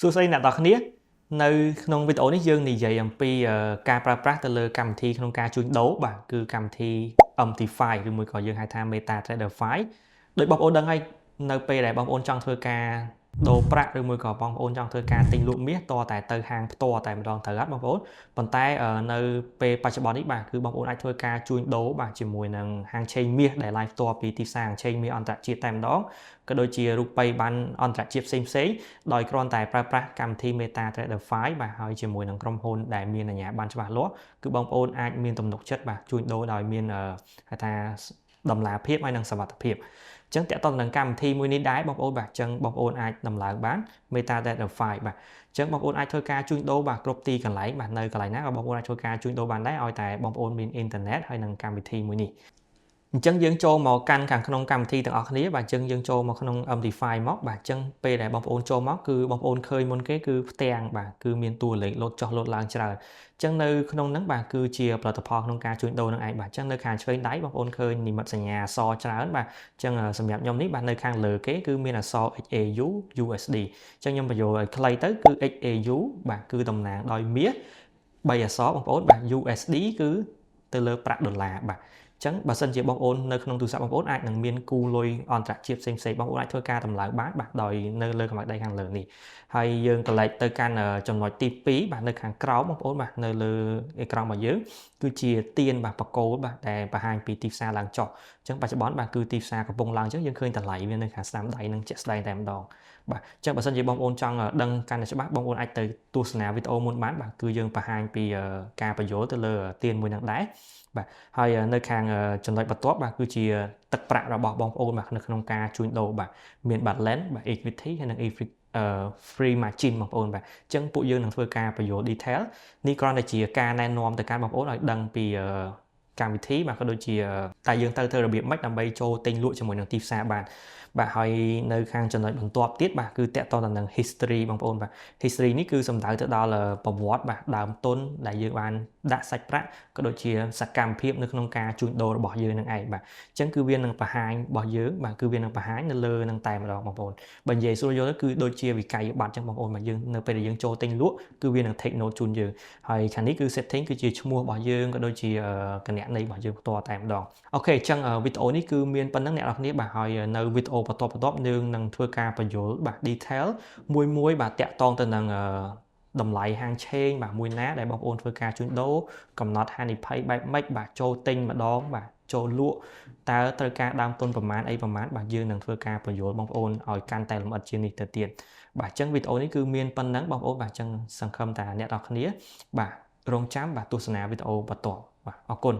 សួស្តីអ្នកទាំងគ្នានៅក្នុងវីដេអូនេះយើងនិយាយអំពីការប្រើប្រាស់ទៅលើកម្មវិធីក្នុងការជួញដូរបាទគឺកម្មវិធី MT5 ឬមួយក៏យើងហៅថា MetaTrader 5ដោយបងប្អូនដឹងហើយនៅពេលដែលបងប្អូនចង់ធ្វើការដូរប្រាក់ឬមួយក៏បងប្អូនចង់ធ្វើការទិញលក់មាសតតែទៅហាងផ្ទាល់តែម្ដងត្រូវអត់បងប្អូនប៉ុន្តែនៅពេលបច្ចុប្បន្ននេះបាទគឺបងប្អូនអាចធ្វើការជួញដូរបាទជាមួយនឹងហាងឆេងមាសដែល live ផ្ទាល់ពីទីផ្សារហាងឆេងមាសអន្តរជាតិតែម្ដងក៏ដូចជារូបិយប័ណ្ណអន្តរជាតិផ្សេងៗដោយគ្រាន់តែប្រើប្រាស់កម្មវិធី MetaTrader 5 បាទហើយជាមួយនឹងក្រុមហ៊ុនដែលមានអាជ្ញាប័ណ្ណច្បាស់លាស់គឺបងប្អូនអាចមានទំនុកចិត្តបាទជួញដូរដោយមានហៅថាតម្លាភាពហើយនិងសុវត្ថិភាពអញ្ចឹងតើតើនឹងកម្មវិធីមួយនេះដែរបងប្អូនបាទអញ្ចឹងបងប្អូនអាចដំឡើងបាន MetaTrader 5 បាទអញ្ចឹងបងប្អូនអាចធ្វើការជួញដូរបាទគ្រប់ទីកន្លែងបាទនៅកន្លែងណាក៏បងប្អូនអាចធ្វើការជួញដូរបានដែរឲ្យតែបងប្អូនមានអ៊ីនធឺណិតហើយនឹងកម្មវិធីមួយនេះអញ្ចឹងយើងចូលមកកាន់ខាងក្នុងកម្មវិធីទាំងអស់គ្នាបាទអញ្ចឹងយើងចូលមកក្នុង MT5 មកបាទអញ្ចឹងពេលដែលបងប្អូនចូលមកគឺបងប្អូនឃើញមុនគេគឺផ្ទាំងបាទគឺមានតួលេខលោតចុះលោតឡើងច្រើនអញ្ចឹងនៅក្នុងហ្នឹងបាទគឺជាផលិតផលក្នុងការជួញដូរនឹងឯងបាទអញ្ចឹងនៅខាងឆ្វេងដៃបងប្អូនឃើញនិមិត្តសញ្ញាអក្សរច្រើនបាទអញ្ចឹងសម្រាប់ខ្ញុំនេះបាទនៅខាងលើគេគឺមានអក្សរ XAU USD អញ្ចឹងខ្ញុំបញ្យល់ឲ្យខ្លីទៅគឺ XAU បាទគឺតំណាងដោយមាស3អក្សរបងប្អូនបាទ USD គឺទៅលើប្រាក់ដុល្លារបាទអញ្ចឹងបើសិនជាបងប្អូននៅក្នុងទូរស័ព្ទបងប្អូនអាចនឹងមានគូលុយអន្តរជាតិផ្សេងៗបងប្អូនអាចធ្វើការតម្លើងបានបាទដោយនៅលើកម្រិតដៃខាងលើនេះហើយយើងកន្លែងទៅកាន់ចំណុចទី2បាទនៅខាងក្រោមបងប្អូនបាទនៅលើអេក្រង់របស់យើងគឺជាទៀនបាទបកគោលបាទដែលបង្ហាញពីទីផ្សារឡើងចុះអញ្ចឹងបច្ចុប្បន្នបាទគឺទីផ្សារកំពុងឡើងអញ្ចឹងយើងឃើញតម្លៃវានៅខាងស្ដាំដៃនឹងជាក់ស្ដែងតែម្ដងបាទអញ្ចឹងបើសិនជាបងប្អូនចង់ដឹងកាន់តែច្បាស់បងប្អូនអាចទៅទស្សនាវីដេអូមុនបានបាទគឺយើងបង្ហាញពីការបញ្យល់ទៅលើទៀនមួយនឹងដែរបាទហើយនៅខាងចំណុចបន្ទាប់បាទគឺជាទឹកប្រាក់របស់បងប្អូនបាទនៅក្នុងការជួញដូរបាទមាន balance បាទ equity ហើយនិង free margin បងប្អូនបាទអញ្ចឹងពួកយើងនឹងធ្វើការបញ្យល់ detail នេះគ្រាន់តែជាការណែនាំទៅកាន់បងប្អូនឲ្យដឹងពីកម្មវិធីបាទក៏ដូចជាតែយើងទៅរបៀបម៉េចដើម្បីចូលទិញលក់ជាមួយនឹងទីផ្សារបានបាទហើយនៅខាងចំណុចបន្ទាប់ទៀតបាទគឺតកតទៅនឹង history បងប្អូនបាទ history នេះគឺសំដៅទៅដល់ប្រវត្តិបាទដើមទុនដែលយើងបានដាក់សាច់ប្រាក់ក៏ដូចជាសកម្មភាពនៅក្នុងការជួញដូររបស់យើងនឹងឯងបាទអញ្ចឹងគឺវានឹងបង្ហាញរបស់យើងបាទគឺវានឹងបង្ហាញនៅលើនឹងតែម្ដងបងប្អូនបើនិយាយស្រួលយល់គឺដូចជាវិក័យប័ត្រអញ្ចឹងបងប្អូនបាទយើងនៅពេលដែលយើងចូលទិញលក់គឺវានឹង take note ជូនយើងហើយខាងនេះគឺ setting គឺជាឈ្មោះរបស់យើងក៏ដូចជាគណនីរបស់យើងផ្ទាល់តែម្ដងអូខេអញ្ចឹងវីដេអូនេះគឺមានប៉ុណ្្នឹងអ្នកនរគ្នាបាទហើយនៅវីដេអូបន្ទាប់យើងនឹងធ្វើការបញ្យល់បាទ detail មួយបាទតាក់ទងទៅនឹងតម្លៃហាងឆេងបាទមួយណាដែលបងប្អូនធ្វើការជួញដូរកំណត់ហានិភ័យបែបម៉េចបាទចូលទិញម្ដងបាទចូលលក់តើត្រូវការដើមទុនប្រមាណអីប្រមាណបាទយើងនឹងធ្វើការបញ្យល់បងប្អូនឲ្យកាន់តែលម្អិតជាងនេះទៅទៀតបាទអញ្ចឹងវីដេអូនេះគឺមានប៉ុណ្្នឹងបងប្អូនបាទអញ្ចឹងសង្ឃឹមថាអ្នកនរគ្នាបាទរងចាំបាទទស្សនាវីដេអូបន្ទាប់បាទអរគុណ